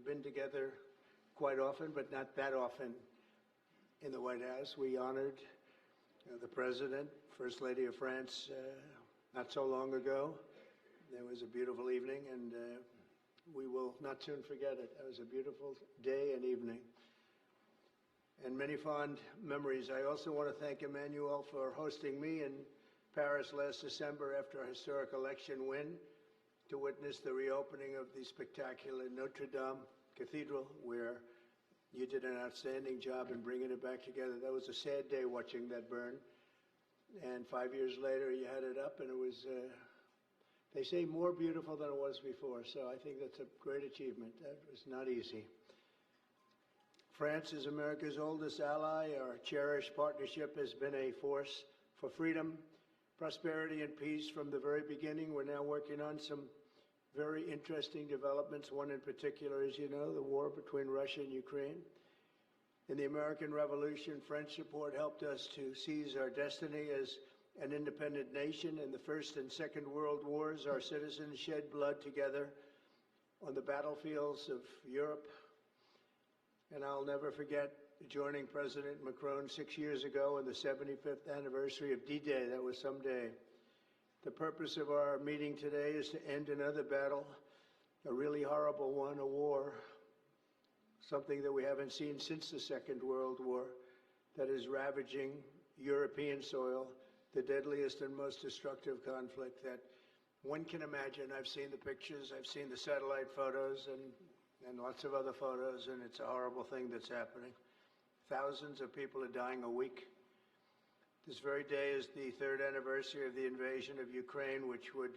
We've been together quite often, but not that often in the White House. We honored the President, First Lady of France, not so long ago. There was a beautiful evening, and we will not soon forget it. It was a beautiful day and evening, and many fond memories. I also want to thank Emmanuel for hosting me in Paris last December after a historic election win to witness the reopening of the spectacular Notre Dame Cathedral, where you did an outstanding job in bringing it back together. That was a sad day watching that burn. And 5 years later, you had it up, and it was, they say, more beautiful than it was before. So I think that's a great achievement. That was not easy. France is America's oldest ally. Our cherished partnership has been a force for freedom, prosperity, and peace from the very beginning. We're now working on some very interesting developments. One in particular, as you know, the war between Russia and Ukraine. In the American Revolution, French support helped us to seize our destiny as an independent nation. In the First and Second World Wars, our citizens shed blood together on the battlefields of Europe. And I'll never forget joining President Macron 6 years ago on the 75th anniversary of D-Day. That was some day. The purpose of our meeting today is to end another battle, a really horrible one, a war, something that we haven't seen since the Second World War, that is ravaging European soil, the deadliest and most destructive conflict that one can imagine. I've seen the pictures, I've seen the satellite photos and lots of other photos, and it's a horrible thing that's happening. Thousands of people are dying a week. This very day is the third anniversary of the invasion of Ukraine, which would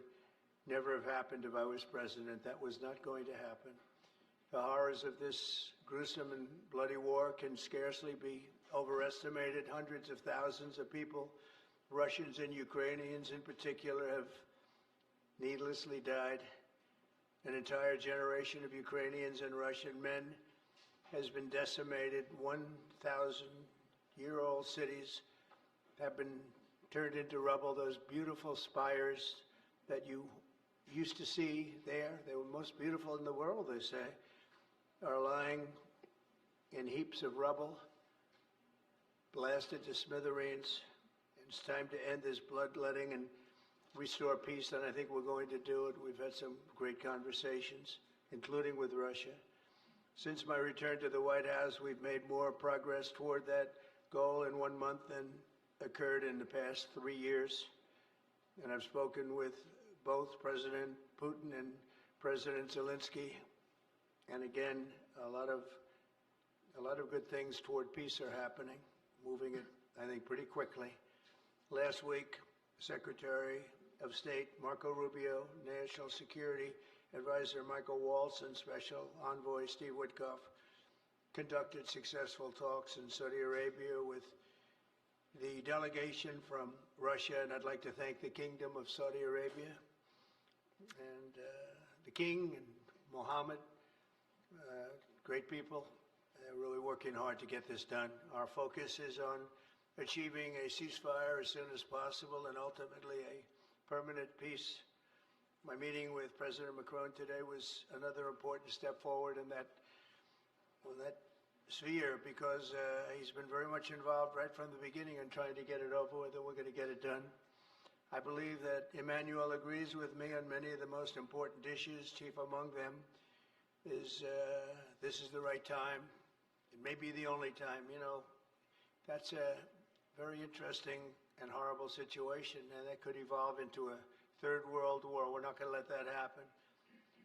never have happened if I was president. That was not going to happen. The horrors of this gruesome and bloody war can scarcely be overestimated. Hundreds of thousands of people, Russians and Ukrainians in particular, have needlessly died. An entire generation of Ukrainians and Russian men has been decimated. 1,000-year-old cities have been turned into rubble. Those beautiful spires that you used to see there, they were most beautiful in the world, they say, are lying in heaps of rubble, blasted to smithereens. It's time to end this bloodletting and restore peace, and I think we're going to do it. We've had some great conversations, including with Russia. Since my return to the White House, we've made more progress toward that goal in 1 month than occurred in the past 3 years. And I've spoken with both President Putin and President Zelensky. And again, a lot of good things toward peace are happening, moving it, I think, pretty quickly. Last week, Secretary of State Marco Rubio, National Security Advisor Michael Waltz, and Special Envoy Steve Witkoff conducted successful talks in Saudi Arabia with the delegation from Russia, and I'd like to thank the Kingdom of Saudi Arabia and the King and Mohammed, great people. They're really working hard to get this done. Our focus is on achieving a ceasefire as soon as possible and ultimately a permanent peace. My meeting with President Macron today was another important step forward in that sphere, because he's been very much involved right from the beginning in trying to get it over with, and we're going to get it done. I believe that Emmanuel agrees with me on many of the most important issues. Chief among them is this is the right time. It may be the only time. You know, that's a very interesting and horrible situation, and that could evolve into a third world war. We're not going to let that happen.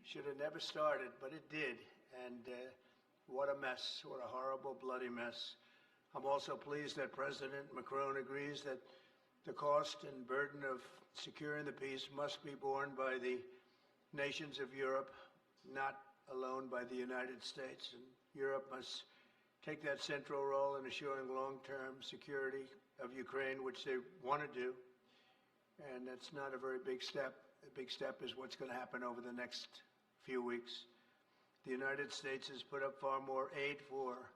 Should have never started, but it did. And what a mess, what a horrible, bloody mess. I'm also pleased that President Macron agrees that the cost and burden of securing the peace must be borne by the nations of Europe, not alone by the United States. And Europe must take that central role in assuring long-term security of Ukraine, which they want to do. And that's not a very big step. A big step is what's going to happen over the next few weeks. The United States has put up far more aid for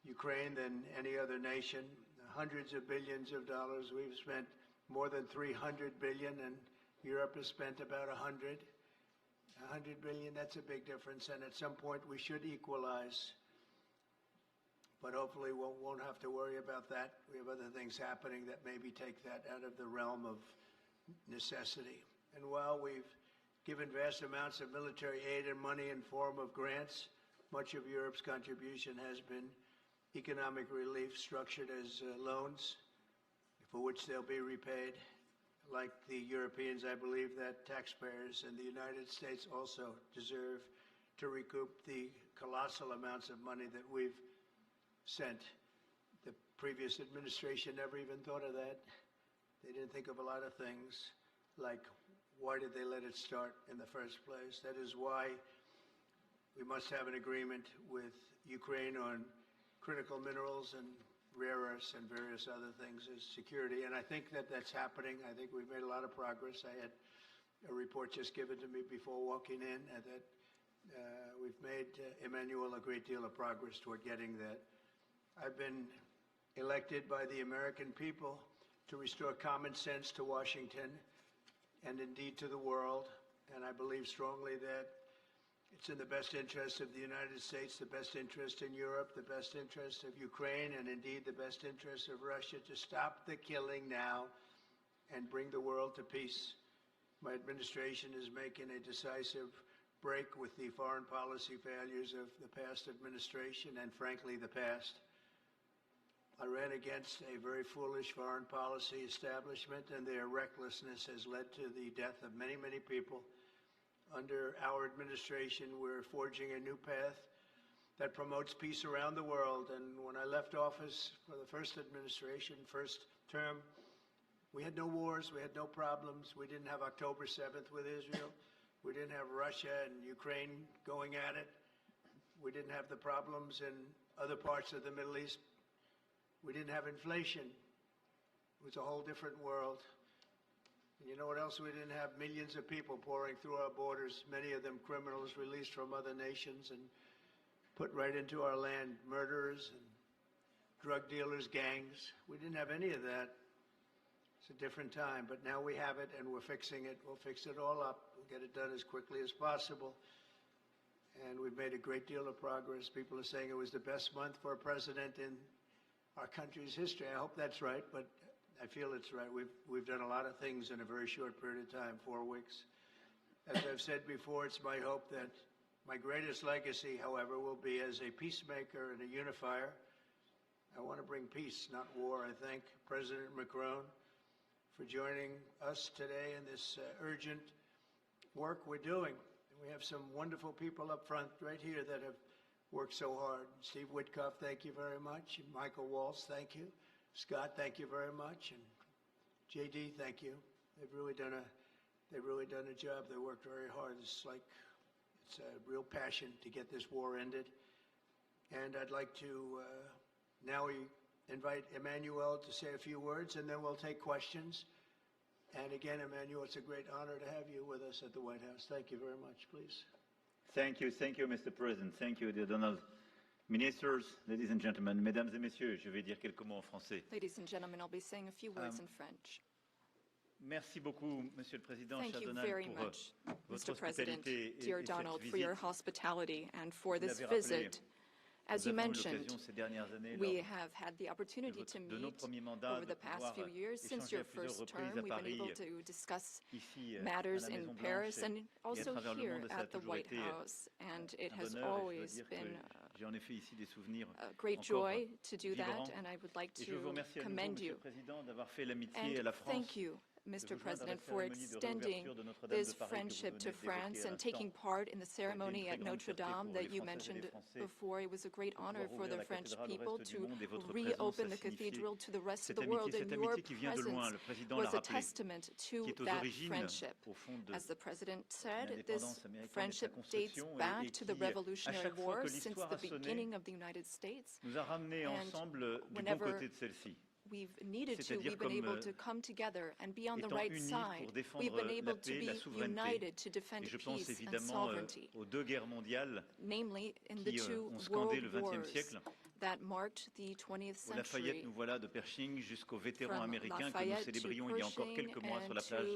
Ukraine than any other nation. Hundreds of billions of dollars. We've spent more than $300 billion, and Europe has spent about $100. 100 billion, that's a big difference, and at some point we should equalize. But hopefully we won't have to worry about that. We have other things happening that maybe take that out of the realm of necessity. And while we've given vast amounts of military aid and money in form of grants, much of Europe's contribution has been economic relief structured as loans, for which they'll be repaid. Like the Europeans, I believe that taxpayers in the United States also deserve to recoup the colossal amounts of money that we've sent. The previous administration never even thought of that. They didn't think of a lot of things, like why did they let it start in the first place? That is why we must have an agreement with Ukraine on critical minerals and rare earths and various other things as security. And I think that that's happening. I think we've made a lot of progress. I had a report just given to me before walking in that we've made, Emmanuel, a great deal of progress toward getting that. I've been elected by the American people to restore common sense to Washington and indeed to the world. And I believe strongly that it's in the best interest of the United States, the best interest in Europe, the best interest of Ukraine, and indeed the best interest of Russia to stop the killing now and bring the world to peace. My administration is making a decisive break with the foreign policy failures of the past administration and, frankly, the past. I ran against a very foolish foreign policy establishment, and their recklessness has led to the death of many, many people. Under our administration, we're forging a new path that promotes peace around the world. And when I left office for the first administration, first term, we had no wars, we had no problems. We didn't have October 7th with Israel. We didn't have Russia and Ukraine going at it. We didn't have the problems in other parts of the Middle East. We didn't have inflation. It was a whole different world. And you know what else we didn't have? Millions of people pouring through our borders, many of them criminals released from other nations and put right into our land, murderers and drug dealers, gangs. We didn't have any of that. It's a different time, but now we have it and we're fixing it. We'll fix it all up. We'll get it done as quickly as possible. And we've made a great deal of progress. People are saying it was the best month for a president in our country's history. I hope that's right, but I feel it's right. We've done a lot of things in a very short period of time, 4 weeks. As I've said before, it's my hope that my greatest legacy, however, will be as a peacemaker and a unifier. I want to bring peace, not war. I thank President Macron for joining us today in this urgent work we're doing. And we have some wonderful people up front right here that have worked so hard. Steve Witkoff, thank you very much. And Michael Waltz, thank you. Scott, thank you very much, and JD, thank you. They've really done a job. They worked very hard. It's a real passion to get this war ended. And I'd like to now invite Emmanuel to say a few words, and then we'll take questions. And again, Emmanuel, it's a great honor to have you with us at the White House. Thank you very much, please. Thank you, Mr. President. Thank you, dear Donald. Ministers, ladies and gentlemen, mesdames et messieurs, je vais dire quelques mots en français. Ladies and gentlemen, I'll be saying a few words in French. Merci beaucoup, Monsieur le Président, Thank cher you Donald, very pour much, votre Mr. President, hospitalité dear et Donald, cette for your visite. hospitality and for Vous this l'avez rappelé, visit. As you nous avons eu mentioned, l'occasion ces dernières années, we lors have had the opportunity to de nos meet premiers mandats, over de the past pouvoir few years. Since échanger your à plusieurs first term, reprises à we've been able Paris, to discuss ici, à matters la in Maison Paris Blanche, and et also à travers le here monde, et ça a at the toujours White été House. And it un has bonheur, et je dois always dire que been j'ai en effet ici des souvenirs a great encore joy to do that, vibrants. and I would like Et je veux vous to remercier à nouveau, commend Monsieur you. le Président, d'avoir fait l'amitié à And la France. thank you, Mr. President, for extending this friendship to France and taking part in the ceremony at Notre Dame that you mentioned before. It was a great honor for the French people to reopen the cathedral to the rest of the world, and your presence was a testament to that friendship. As the President said, this friendship dates back to the Revolutionary War since the beginning of the United States. Nous a ramenés ensemble du bon whenever côté de celle-ci. We've needed to, we've been able to come together and be on the right side. We've been able to be united to defend peace and sovereignty, aux deux guerres mondiales namely in the two ont scandé le world XXe wars siècle. that marked the 20th Au Lafayette, century. nous voilà de Pershing jusqu'aux vétérans From américains que nous Lafayette to célébrions il y a encore Pershing quelques mois sur la and plage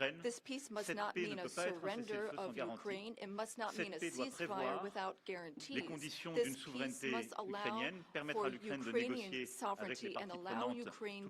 l'Ukraine. This peace must Cette not paix mean ne a peut pas être un surrender cessez-le-feu sans of garantie. Ukraine. It must not mean a Cette paix doit ceasefire prévoir without les guarantees. conditions This d'une peace souveraineté must allow ukrainienne, permettre for à l'Ukraine de Ukrainian négocier avec les sovereignty and parties allow prenantes Ukraine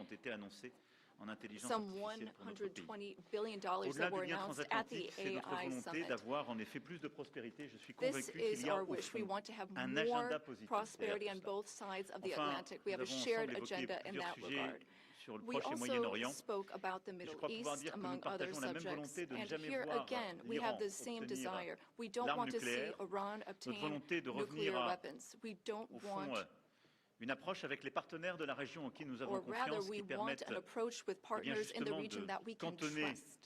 ont été annoncés en intelligence some artificielle pour notre pays. $120 billion Au-delà that were du lien announced at the transatlantique, c'est notre AI volonté summit. d'avoir en effet plus de prospérité. Je suis This convaincu is qu'il y a our au wish. We fond want to have un more agenda positif prosperity derrière on tout cela. both sides of the Enfin, Atlantic. We have nous a avons shared ensemble évoqué agenda in plusieurs that sujets regard. sur le We Proche et also Moyen-Orient. spoke about the Je Middle crois pouvoir East, dire que nous among other partageons la même subjects. volonté de ne And jamais here voir again, we l'Iran have the same obtenir desire. We don't l'arme want to see nucléaire, Iran notre obtain volonté de revenir nuclear à, weapons. We don't au fond, want, une approche avec les partenaires de la région en qui nous avons or rather, confiance, we qui want permettent an approach with eh bien, partners in the justement region de that we can cantonner trust.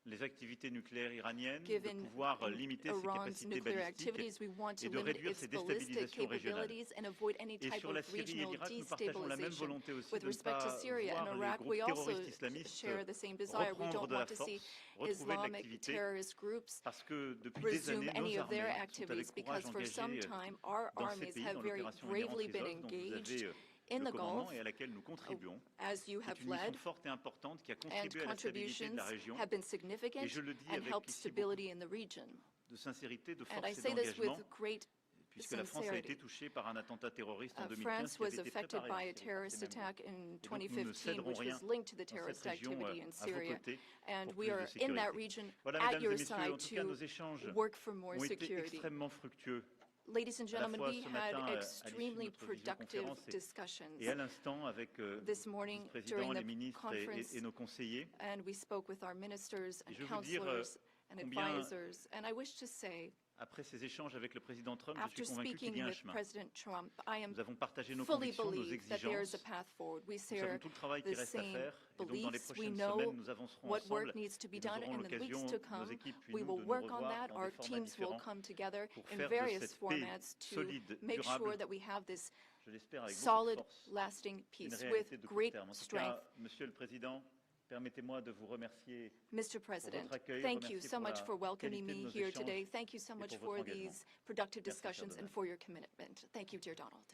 les activités nucléaires iraniennes, de Given pouvoir limiter ses Iran's capacités nuclear balistiques activities, we want to et de limit réduire its ses ballistic déstabilisations régionales. capabilities and avoid any Et type sur la of Syrie et regional l'Irak, nous partageons la même destabilization. volonté aussi With de ne respect to pas Syria and voir les Iraq, groupes we also terroristes islamistes share the same desire. We reprendre don't de la want to see force, retrouver de Islamic l'activité, terrorist groups parce que depuis des resume années, any nos of their armées sont activities avec courage because for some engagées time our dans ces armies pays, have dans very l'opération Inherent bravely been Resolve, dont vous engaged avez in le the commandement Gulf, et à laquelle nous contribuons. as you C'est have une mission led, forte et importante qui a and contribué à la stabilité de contributions la région. have been Et significant je le dis and avec helped ici stability in the region. de sincérité, de And force I et say this with d'engagement, great puisque la France a été sincerity. touchée par un attentat terroriste en 2015 France qui avait was été affected préparé by a aussi par ces terrorist mêmes attack in groupes. Et donc nous ne 2015, céderons which rien was linked to the dans terrorist cette région activity in à vos Syria. côtés And pour we plus de are in sécurité. that region Voilà, at mesdames et your messieurs, side en tout cas, nos to échanges work for more ont été security. extrêmement fructueux. Ladies and À la gentlemen, fois we ce had matin à l'issue de extremely notre productive visioconférence discussions et à l'instant avec le this morning vice-président, during les the ministres conference, et nos conseillers. and we spoke with our ministers Et and je veux dire counselors and combien, advisors. And I wish to say, après ces échanges avec le président Trump, je after suis convaincu qu'il speaking y a un with chemin. President Trump, I am Nous avons partagé nos fully convictions, nos believe that there is a exigences. path forward. We Nous savons share tout le travail the qui reste à same faire. Et donc, dans les beliefs. We prochaines know semaines, nous avancerons what ensemble. work needs to be Et nous done aurons in the weeks l'occasion, to nos come. équipes puis We nous, will de nous work on revoir that. dans Our des formats teams will différents come together pour in faire de various cette paix formats to solide, make durable, sure that we have this je l'espère avec beaucoup de solid, force, lasting une peace réalité with de court great terme. En tout strength. cas, Monsieur le Président, permettez-moi de vous remercier Mr. President, votre accueil, thank you remercier so pour much la for welcoming qualité de me nos here échanges today. Thank you so et much pour votre for engagement. these productive Merci, cher discussions and Donald. for your commitment. Thank you, dear Donald.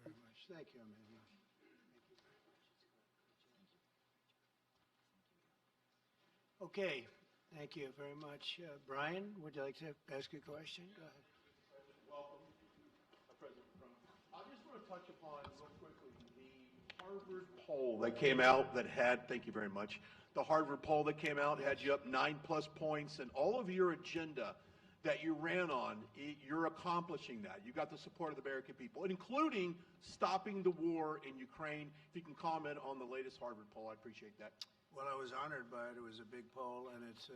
Thank you very much. Thank you, Emmanuel. Okay, thank you very much. Brian, would you like to ask a question? Go ahead. Welcome, President Macron. I just want to touch upon real quickly the Harvard poll that came out that had, thank you very much, the Harvard poll that came out had you up 9+ points, and all of your agenda that you ran on, you're accomplishing that. You got the support of the American people, including stopping the war in Ukraine. If you can comment on the latest Harvard poll, I'd appreciate that. Well, I was honored by it. It was a big poll, and it's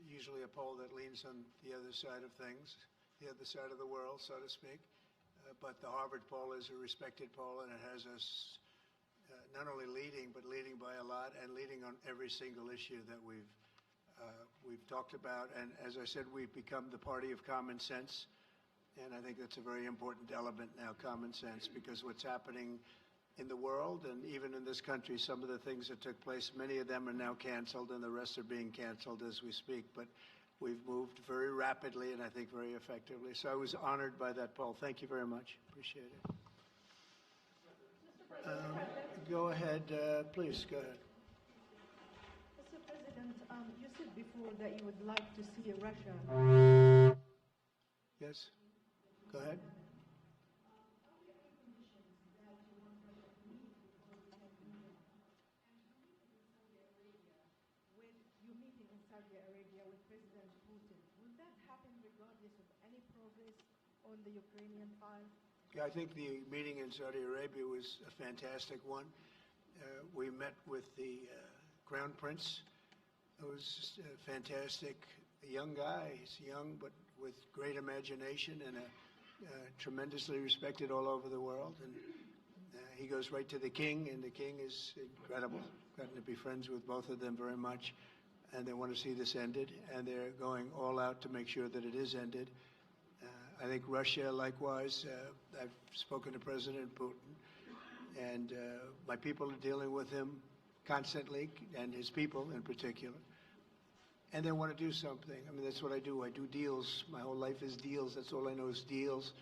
usually a poll that leans on the other side of things, the other side of the world, so to speak. But the Harvard poll is a respected poll, and it has us not only leading, but leading by a lot, and leading on every single issue that we've talked about. And as I said, we've become the party of common sense, and I think that's a very important element now, common sense, because what's happening in the world and even in this country, some of the things that took place, many of them are now canceled, and the rest are being canceled as we speak. But we've moved very rapidly and I think very effectively. So I was honored by that poll. Thank you very much. Appreciate it. Go ahead, please, go ahead. Mr. President, you said before that you would like to see Russia. Yes, go ahead. With you meeting in Saudi Arabia with President Putin, will that happen regardless of any progress on the Ukrainian file? Yeah, I think the meeting in Saudi Arabia was a fantastic one. We met with the Crown Prince. It was fantastic. A young guy. He's young, but with great imagination and tremendously respected all over the world. And he goes right to the king, and the king is incredible. Gotten to be friends with both of them very much, and they want to see this ended, and they're going all out to make sure that it is ended. I think Russia, likewise, I've spoken to President Putin, and my people are dealing with him constantly, and his people in particular. And they want to do something. I mean, that's what I do. I do deals. My whole life is deals. That's all I know is deals.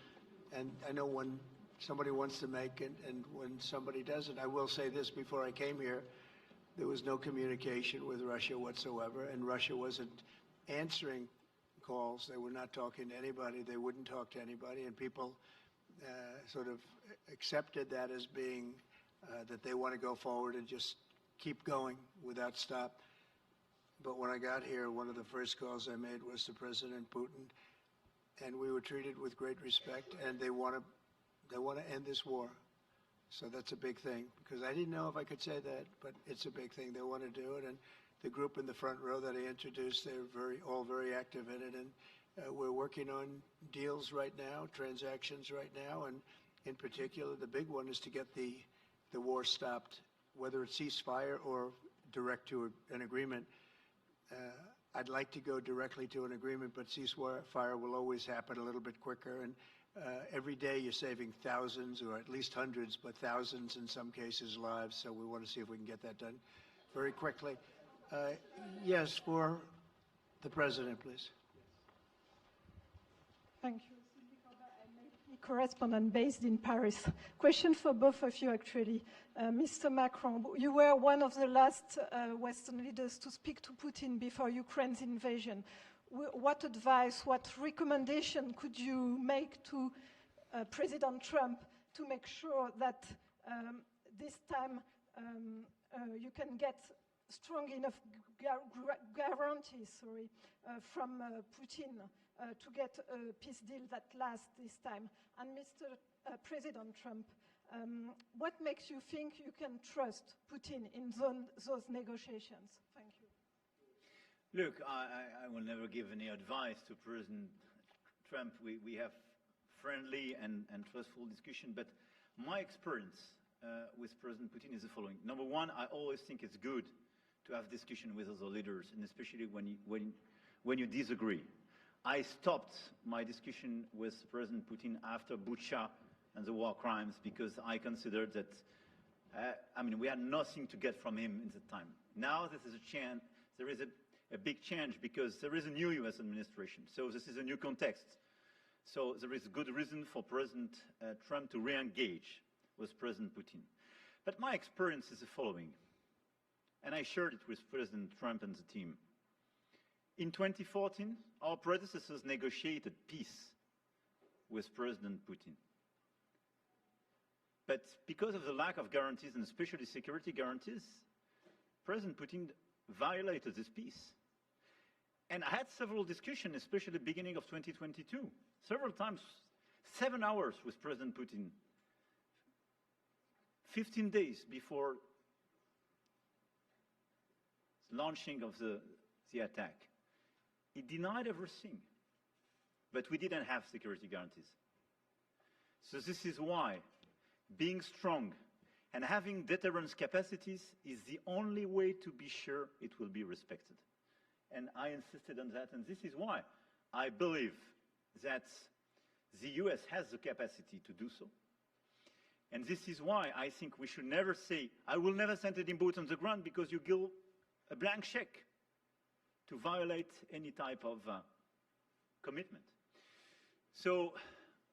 And I know when somebody wants to make it and when somebody doesn't. I will say this, before I came here, there was no communication with Russia whatsoever, and Russia wasn't answering calls. They were not talking to anybody. They wouldn't talk to anybody, and people sort of accepted that as being that they want to go forward and just keep going without stop. But when I got here, one of the first calls I made was to President Putin, and we were treated with great respect, and they want to end this war. So that's a big thing, because I didn't know if I could say that, but it's a big thing. They want to do it, and the group in the front row that I introduced, they're all very active in it, and we're working on deals right now, transactions right now, and in particular, the big one is to get the war stopped, whether it's ceasefire or direct to an agreement. I'd like to go directly to an agreement, but ceasefire will always happen a little bit quicker. And every day you're saving thousands, or at least hundreds, but thousands in some cases lives. So we want to see if we can get that done very quickly. Yes, for the President, please. Thank you. Correspondent based in Paris. Question for both of you, actually. Mr. Macron, you were one of the last Western leaders to speak to Putin before Ukraine's invasion. What advice, what recommendation could you make to President Trump to make sure that this time you can get strong enough guarantees from Putin to get a peace deal that lasts this time? And Mr. President Trump, what makes you think you can trust Putin in those negotiations? Thank you. Look, I will never give any advice to President Trump. We have friendly and trustful discussion, but my experience with President Putin is the following. Number one, I always think it's good to have discussion with other leaders, and especially when you disagree. I stopped my discussion with President Putin after Bucha and the war crimes because I considered that, we had nothing to get from him in the time. Now this is a chance, there is a big change because there is a new US administration. So this is a new context. So there is good reason for President Trump to re-engage with President Putin. But my experience is the following, and I shared it with President Trump and the team. In 2014, our predecessors negotiated peace with President Putin. But because of the lack of guarantees, and especially security guarantees, President Putin violated this peace. And I had several discussions, especially beginning of 2022, several times, 7 hours with President Putin, 15 days before the launching of the attack. He denied everything, but we didn't have security guarantees. So this is why being strong and having deterrence capacities is the only way to be sure it will be respected. And I insisted on that, and this is why I believe that the US has the capacity to do so. And this is why I think we should never say, I will never send any boots on the ground, because you give a blank check to violate any type of commitment. So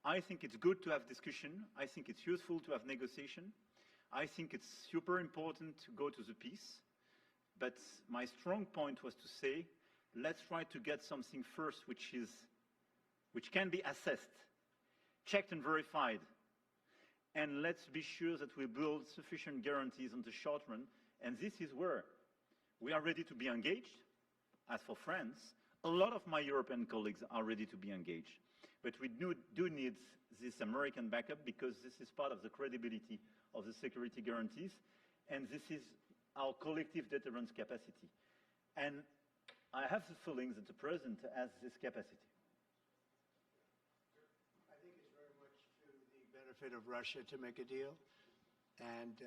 I think it's good to have discussion. I think it's useful to have negotiation. I think it's super important to go to the peace. But my strong point was to say, let's try to get something first which can be assessed, checked and verified. And let's be sure that we build sufficient guarantees on the short run. And this is where we are ready to be engaged. As for France, a lot of my European colleagues are ready to be engaged. But we do need this American backup, because this is part of the credibility of the security guarantees, and this is our collective deterrence capacity. And I have the feeling that the President has this capacity. I think it's very much to the benefit of Russia to make a deal, and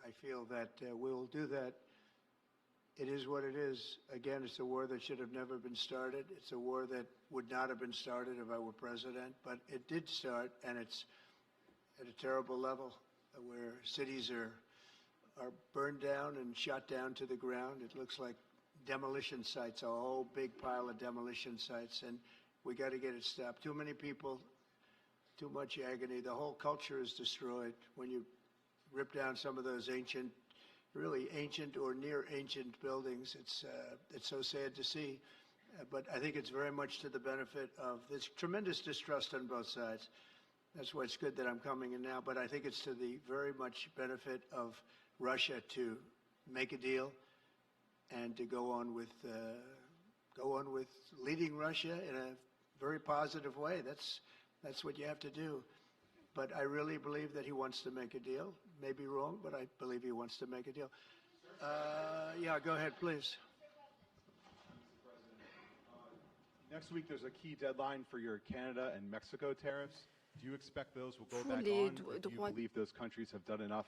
I feel that we'll do that. It is what it is. Again, it's a war that should have never been started. It's a war that would not have been started if I were president, but it did start, and it's at a terrible level where cities are burned down and shot down to the ground. It looks like demolition sites, a whole big pile of demolition sites, and we got to get it stopped. Too many people, too much agony. The whole culture is destroyed when you rip down some of those ancient, really ancient or near ancient buildings. It's so sad to see, but I think it's very much to the benefit of this tremendous distrust on both sides. That's why it's good that I'm coming in now, but I think it's to the very much benefit of Russia to make a deal and to go on with leading Russia in a very positive way. That's what you have to do. But I really believe that he wants to make a deal. Maybe wrong, but I believe he wants to make a deal. Yeah, go ahead, please. Next week, there's a key deadline for your Canada and Mexico tariffs. Do you expect those will go back on? Or do you believe those countries have done enough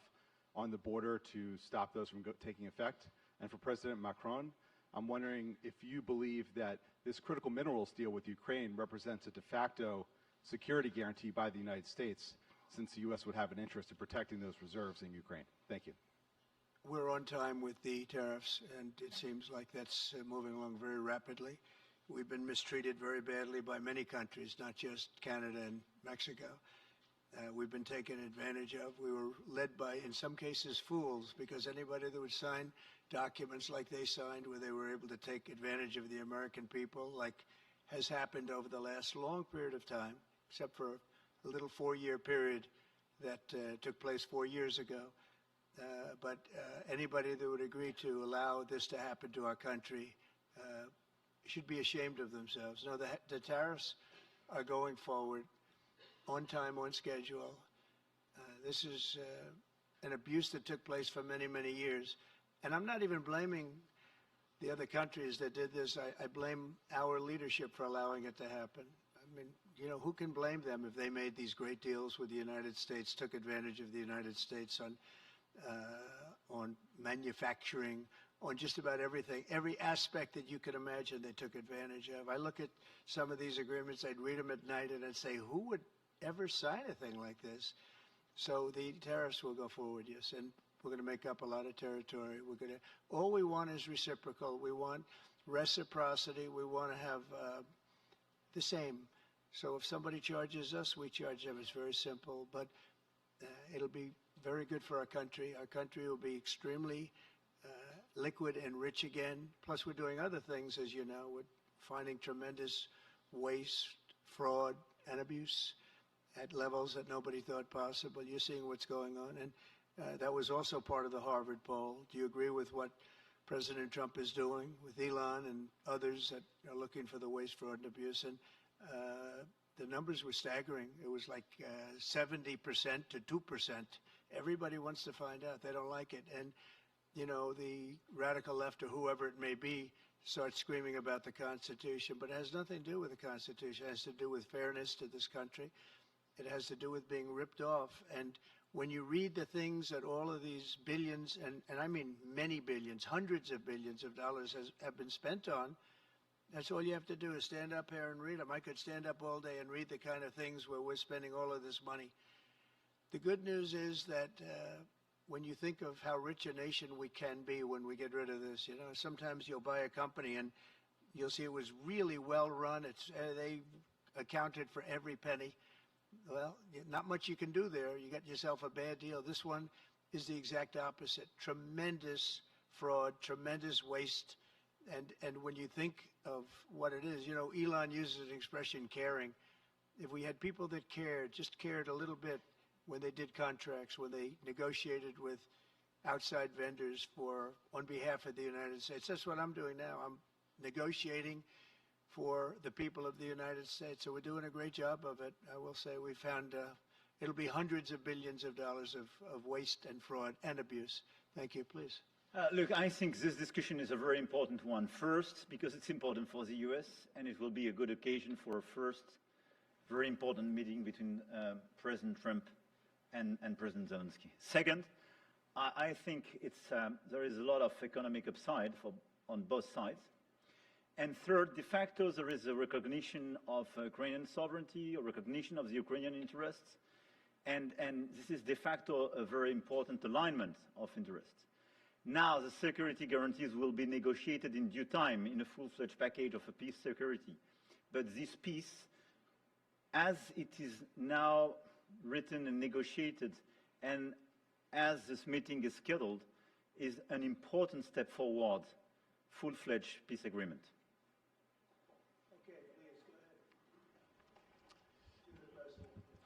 on the border to stop those from taking effect? And for President Macron, I'm wondering if you believe that this critical minerals deal with Ukraine represents a de facto security guarantee by the United States, since the U.S. would have an interest in protecting those reserves in Ukraine. Thank you. We're on time with the tariffs, and it seems like that's moving along very rapidly. We've been mistreated very badly by many countries, not just Canada and Mexico. We've been taken advantage of. We were led by, in some cases, fools, because anybody that would sign documents like they signed, where they were able to take advantage of the American people, like has happened over the last long period of time, except for a little 4-year period that took place 4 years ago. But anybody that would agree to allow this to happen to our country should be ashamed of themselves. No, the tariffs are going forward on time, on schedule. This is an abuse that took place for many, many years. And I'm not even blaming the other countries that did this. I blame our leadership for allowing it to happen. I mean, you know, who can blame them if they made these great deals with the United States, took advantage of the United States on manufacturing, on just about everything, every aspect that you could imagine they took advantage of. I look at some of these agreements, I'd read them at night, and I'd say, who would ever sign a thing like this? So the tariffs will go forward, yes, and we're going to make up a lot of territory. All we want is reciprocal. We want reciprocity. We want to have the same. So if somebody charges us, we charge them. It's very simple, but it'll be very good for our country. Our country will be extremely liquid and rich again. Plus, we're doing other things, as you know. We're finding tremendous waste, fraud, and abuse at levels that nobody thought possible. You're seeing what's going on. And that was also part of the Harvard poll. Do you agree with what President Trump is doing with Elon and others that are looking for the waste, fraud, and abuse? And the numbers were staggering. It was like 70% to 2%. Everybody wants to find out. They don't like it. And you know, the radical left or whoever it may be starts screaming about the Constitution, but it has nothing to do with the Constitution. It has to do with fairness to this country. It has to do with being ripped off. And when you read the things that all of these billions, and I mean many billions, hundreds of billions of dollars have been spent on, that's all you have to do is stand up here and read them. I could stand up all day and read the kind of things where we're spending all of this money. The good news is that when you think of how rich a nation we can be when we get rid of this, you know, sometimes you'll buy a company and you'll see it was really well run. They accounted for every penny. Well, not much you can do there. You got yourself a bad deal. This one is the exact opposite. Tremendous fraud, tremendous waste. And when you think of what it is, you know, Elon uses an expression, caring. If we had people that cared, just cared a little bit when they did contracts, when they negotiated with outside vendors on behalf of the United States. That's what I'm doing now. I'm negotiating for the people of the United States. So we're doing a great job of it. I will say we found it'll be hundreds of billions of dollars of waste and fraud and abuse. Thank you, please. Look, I think this discussion is a very important one. First, because it's important for the US, and it will be a good occasion for a first very important meeting between President Trump and President Zelensky. Second, I think there is a lot of economic upside on both sides. And third, de facto, there is a recognition of Ukrainian sovereignty, a recognition of the Ukrainian interests, and this is de facto a very important alignment of interests. Now, the security guarantees will be negotiated in due time in a full-fledged package of a peace security. But this peace, as it is now written and negotiated, and as this meeting is scheduled, is an important step forward, full-fledged peace agreement. Okay, please, go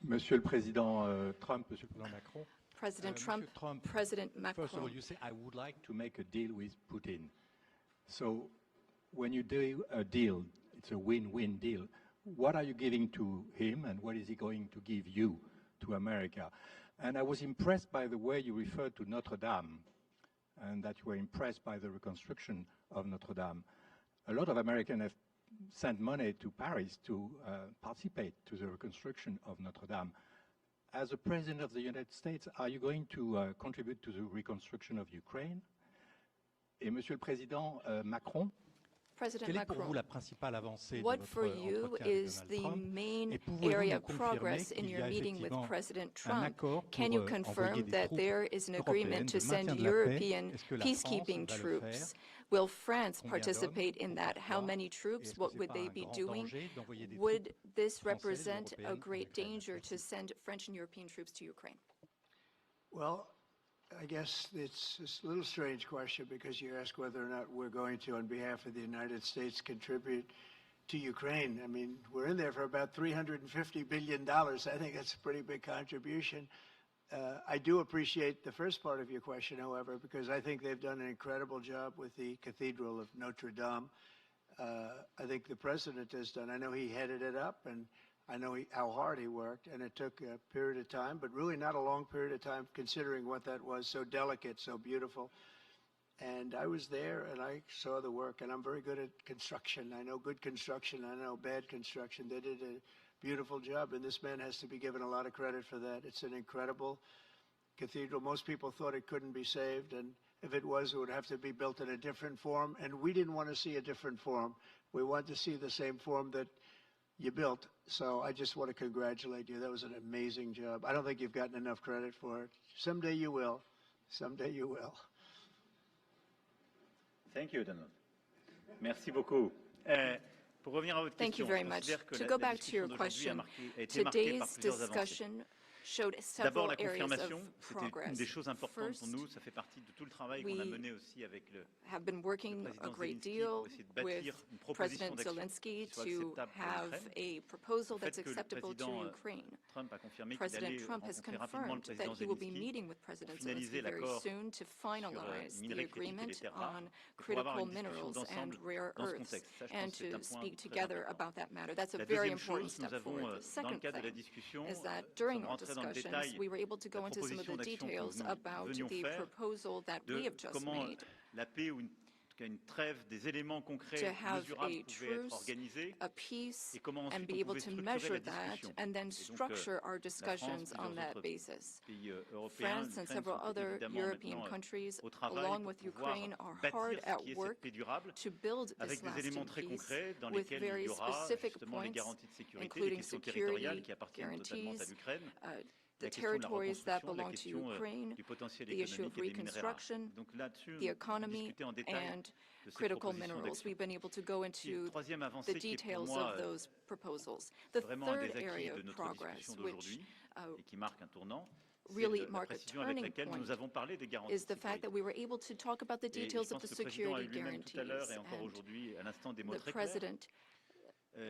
ahead. Monsieur le Président Trump, Monsieur le Président Macron, President Trump, President Macron. First of all, you say, I would like to make a deal with Putin. So when you do a deal, it's a win-win deal. What are you giving to him, and what is he going to give you, to America? And I was impressed by the way you referred to Notre Dame, and that you were impressed by the reconstruction of Notre Dame. A lot of Americans have sent money to Paris to participate to the reconstruction of Notre Dame. As a President of the United States, are you going to contribute to the reconstruction of Ukraine? Et Monsieur le Président Macron, President quelle est pour vous Macron, la principale avancée de what votre for you entretien avec is Donald the Trump? main Et pouvez-vous area nous of confirmer progress in qu'il y your a meeting with effectivement President un Trump? accord Can pour you envoyer confirm des that troupes there is an agreement to européennes de maintien send de la paix? European Est-ce que la France peacekeeping va le troops? faire? Will France Combien participate d'hommes? in that? How Pourquoi? many Et troops? est-ce que What c'est would pas they un be grand doing? danger d'envoyer des Would troupes this françaises, represent a européennes en great Ukraine? danger to Merci. send French and European troops to Ukraine? Well, I guess it's a little strange question because you ask whether or not we're going to, on behalf of the United States, contribute to Ukraine. I mean, we're in there for about $350 billion. I think that's a pretty big contribution. I do appreciate the first part of your question, however, because I think they've done an incredible job with the Cathedral of Notre Dame. I think the president has done. I know he headed it up, and I know how hard he worked, and it took a period of time, but really not a long period of time considering what that was, so delicate, so beautiful. And I was there, and I saw the work, and I'm very good at construction. I know good construction. I know bad construction. They did a beautiful job, and this man has to be given a lot of credit for that. It's an incredible cathedral. Most people thought it couldn't be saved, and if it was, it would have to be built in a different form, and we didn't want to see a different form. We wanted to see the same form that you built. So I just want to congratulate you. That was an amazing job. I don't think you've gotten enough credit for it. Someday you will. Someday you will. Thank you, Donald. Merci beaucoup. Pour revenir à votre Thank you question, very je much. considère que To la go back to your discussion d'aujourd'hui question, a été marquée par today's plusieurs avancées. discussion showed D'abord, several la areas confirmation, of c'était une progress. des choses importantes First, pour nous. Ça fait partie de tout le travail qu'on a we mené aussi avec le have been working a président great Zelensky deal pour essayer de with bâtir une proposition President d'action Zelensky qui soit to acceptable pour have l'Ukraine. a proposal Le fait that's que le acceptable to président Ukraine. Trump a confirmé qu'il President allait Trump has rencontrer rapidement le confirmed président that he will be Zelensky meeting with President pour finaliser Zelensky very l'accord soon to finalize sur the minerais critiques et les agreement terres rares, on et pour avoir critical une discussion minerals and d'ensemble rare dans ce earths contexte. Ça, je and pense que c'est to un point speak très together important. about that matter. That's a La very deuxième important chose, nous step avons, forward. The dans le second cadre de la thing discussion, is that nous during sommes our rentrés dans le discussions, détail we were able to go la into some of proposition the d'action que details nous about venions the faire proposal that we de have just comment made la paix ou une trêve, des éléments concrets, to have mesurables a pouvaient être truce, organisés a peace, et comment and ensuite be on able pouvait to structurer measure la that discussion. and then Et donc, structure our la France, discussions on plusieurs that autres basis. pays européens, France and l'Ukraine several sont other évidemment European maintenant countries, au travail along pour with pouvoir Ukraine, are bâtir hard ce at qui est work cette paix durable to build avec this des éléments lasting très peace concrets dans with lesquels il very y aura specific justement les points, garanties de sécurité, les including questions security territoriales qui appartiennent totalement à guarantees, l'Ukraine, the la question de la territories that reconstruction, la belong to question Ukraine, du potentiel the issue of économique et des minerais rares. reconstruction, Donc là-dessus, the economy, discuter en détail and de ces critical propositions minerals. d'action. We've been able to go Et into troisième the avancée qui est pour details moi of those proposals. The vraiment un third des acquis area de of notre progress, discussion which d'aujourd'hui et qui marque un tournant, c'est really la mark a précision avec turning laquelle point nous avons parlé des garanties is de the fact that sécurité. we were able to talk about the Et je details of pense the que le président a security eu lui-même tout à l'heure guarantees. et encore And aujourd'hui, à l'instant, des mots the très clairs. president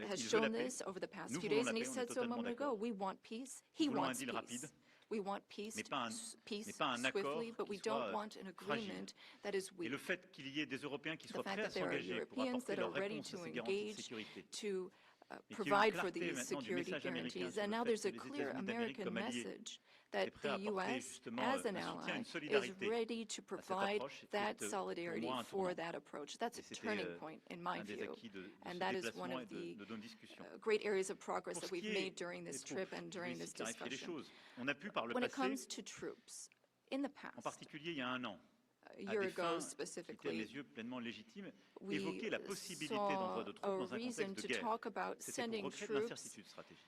has Il veut shown la paix. this over the past Nous few voulons days, la and he paix, on est said so a totalement moment ago. d'accord. We want peace. Nous He voulons un wants deal rapide, peace. We want peace, mais pas un accord swiftly, but qui we soit don't want an fragile. agreement that is Et weak. le fait qu'il y ait des Européens qui The soient fact prêts à that there are s'engager pour Europeans apporter that are leur ready réponse to à ces garanties de engage sécurité. to Et qu'il y ait une provide for clarté these maintenant du security message américain guarantees. sur And le now fait there's que a les clear États-Unis d'Amérique American comme alliés message est that prêt à the apporter U.S., justement as an un soutien, ally, une is solidarité ready to à cette provide approche qui that est pour solidarity moi un for tournant. that approach. That's Et a c'était turning point, in my un des view. acquis de And ce that is one déplacement of et the de nos discussions. great areas of progress Pour that ce we've qui est made during des this troupes, trip and je during vais this ici clarifier les discussion. choses. On a pu par le When it passé, comes to troops, in the en past, particulier il y a un an, a à year des ago fins qui étaient à mes specifically, yeux pleinement légitimes, we évoquer la possibilité saw d'envoi de troupes a dans un reason contexte de to guerre. talk about C'était pour sending recréer de troops l'incertitude stratégique.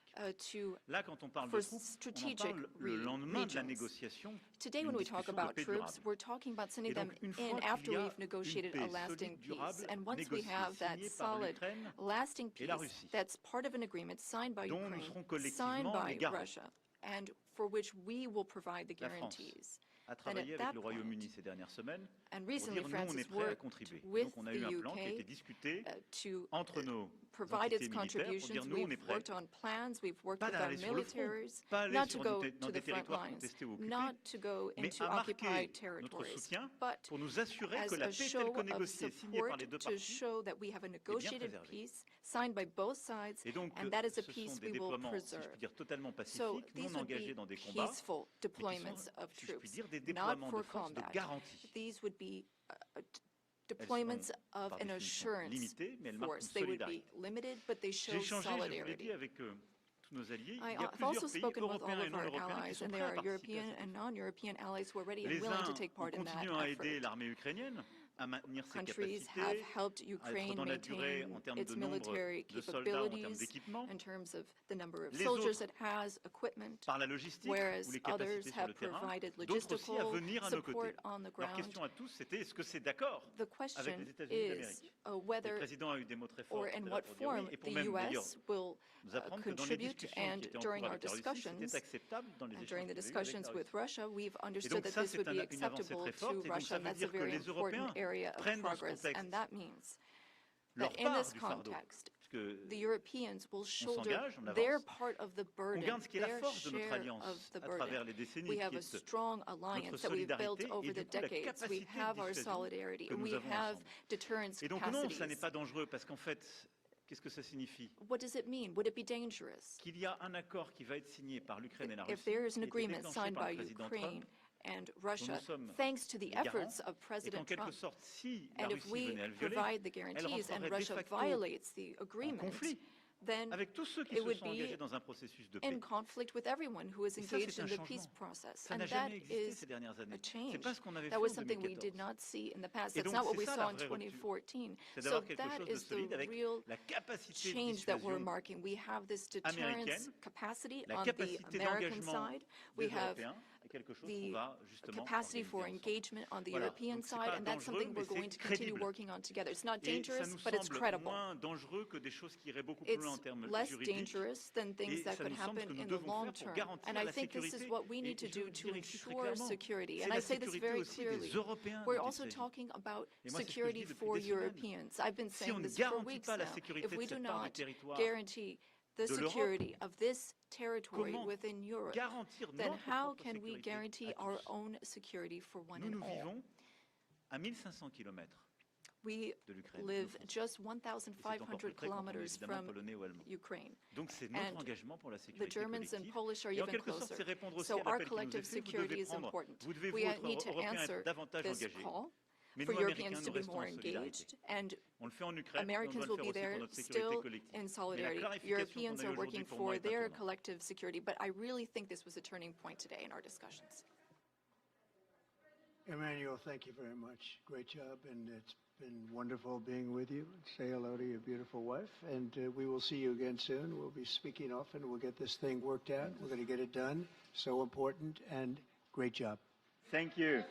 to Là, quand on parle de for troupes, on en strategic parle le lendemain de la regions. négociation Today, d'une when we talk discussion de about paix troops, durable. we're talking about sending Et donc, them une fois in qu'il after y a we've negotiated une a paix lasting solide, peace. durable, And once we négociée, have that signée par solid, l'Ukraine lasting et la peace Russie, that's part of an agreement signed by dont nous Ukraine, serons signed collectivement by les garants. Russia, and for which we will provide the La France guarantees. a then travaillé at avec that le Royaume-Uni point, ces dernières semaines and pour recently dire nous, on France est has prêt à worked contribuer. with Donc on a eu the un plan qui a été UK discuté to entre nos provide entités its militaires pour contributions. dire nous, on est We've prêts. worked on plans, we've worked Pas with our d'aller sur le front, militaries, pas aller not to sur go dans to des the front territoires lines, contestés ou occupés, not to go mais into à marquer occupied notre territories, soutien but pour nous assurer que as la a paix telle show que of négociée et signée par support les deux to parties show that we have a negotiated préservée. peace signed by both sides, Et donc, and that is a ce peace sont des we will déploiements, si je preserve. puis dire, totalement So pacifiques, these non would engagés be dans des combats, peaceful mais qui deployments sont, of si je puis troops, dire, des not déploiements for de force de combat. garantie. These would be Elles deployments sont, of par an définition, assurance limitées, mais elles marquent force. une They would be solidarité. limited, but they show J'ai échangé, je vous l'ai dit, solidarity. avec tous nos alliés. Il y a I've also plusieurs pays spoken with all européens et of non our européens qui allies, sont and prêts there à are participer à European cet and effort. non-European allies who are ready and Les willing to uns take ont part in that continué à aider effort. l'armée ukrainienne à maintenir ses Countries capacités, have helped à être Ukraine dans la durée maintain en termes its de nombre military de soldats ou en termes capabilities d'équipement. in terms of the number of Les soldiers autres it has, equipment, par la logistique ou whereas les others capacités sur have le terrain, provided d'autres aussi à logistical venir à nos support côtés. on the Leur ground. question à tous, c'était est-ce que c'est d'accord The avec question les États-Unis is d'Amérique? Le whether président a eu des mots très forts or tout à in l'heure what pour dire oui, form et pour the même d'ailleurs U.S. will nous apprendre que dans les contribute, discussions and qui étaient en during cours our avec la Russie, discussions, c'était acceptable dans les and échanges during the qu'il y a eu avec discussions la with Russie. Russia, we've Et understood donc that ça, this c'est would be une avancée acceptable très forte, to et donc Russia. ça veut That's a dire que very les important Européens area of prennent dans ce progress, contexte and that means leur that in part this du fardeau, context, puisque the Europeans will shoulder s'engage, on their avance, part of the qu'on burden, garde ce qui est la their force de notre share alliance of the à travers burden. les décennies, We qui have a est strong alliance that we've built solidarité over et du the coup la decades. We capacité de have our dissuasion solidarity, que and nous we avons have ensemble. deterrence Et donc non, ça n'est capacities. pas dangereux, parce qu'en fait, qu'est-ce que ça signifie? What does it mean? Would it be dangerous? Qu'il y a un accord qui va être signé par l'Ukraine et la Russie, If there is an qui a été agreement déclenché signed par by le président Ukraine Trump, and dont Russia, nous sommes thanks to the les garants, efforts of et qu'en President quelque Trump, sorte, si la and if Russie we venait à le violer, provide the elle guarantees and rentrerait de Russia facto violates the en agreement, conflit then avec tous ceux qui it se would sont be engagés dans un processus de paix. in conflict with everyone who is Et ça, engaged c'est in un the changement. peace process. Ça And n'a that jamais existé is ces dernières a années. C'est change. pas ce qu'on avait That fait was en something we 2014. did not see in the past. Et That's donc, not what c'est we ça, saw la in vraie rupture. 2014. C'est So d'avoir quelque that chose de is the solide avec real la capacité de change that we're dissuasion marking. We have this deterrence américaine, capacity la on the capacité American d'engagement side. des We have Européens, et quelque chose the qu'on va justement capacity for organiser ensemble. engagement on the Voilà. European Donc, c'est side, pas and that's dangereux, something mais we're going c'est to continue crédible. working on together. It's not Et ça dangerous, nous but it's semble credible. moins dangereux que des choses qui iraient beaucoup plus loin en It's termes less juridiques. dangerous than things Et that ça could nous semble happen que nous in the devons long faire pour term. garantir And I la think this is sécurité. what we Et need to je do le to dirai ici très ensure clairement, security. c'est And la I say this sécurité very aussi clearly. des Européens We're dont il also s'agit. talking about Et moi, c'est ce que je security dis depuis for des semaines. Europeans. I've been Si on saying ne this for garantit weeks pas la now. sécurité If we de do cette part du not territoire guarantee the de l'Europe, security of this territory comment within Europe, garantir then notre how propre can we sécurité guarantee à our tous? own security for one Nous, and nous all? vivons à 1500 km We de l'Ukraine. live nos frontières. just Et c'est encore 1,500 plus près quand on est kilometers évidemment from polonais ou allemand. Ukraine. Donc c'est notre And engagement pour la The sécurité Germans and collective. Polish are Et en even quelque sorte, closer. c'est répondre aussi So à our l'appel qui nous est collective fait. Vous security devez is prendre, important. vous devez, We vous, need to Européens, answer être davantage this engagés. call Mais for nous, Américains, Europeans nous to be restons more en solidarité. engaged, and On le fait en Ukraine, Americans mais on will doit be le faire aussi there pour notre sécurité still collective. in Mais la solidarity. clarification Europeans qu'on a are eu working aujourd'hui pour moi for est un their tournant. collective security, but I really think this was a turning point today in our discussions. Emmanuel, thank you very much. Great job, and it's been wonderful being with you. Say hello to your beautiful wife, and we will see you again soon. We'll be speaking often. We'll get this thing worked out. We're going to get it done. So important, and great job. Thank you.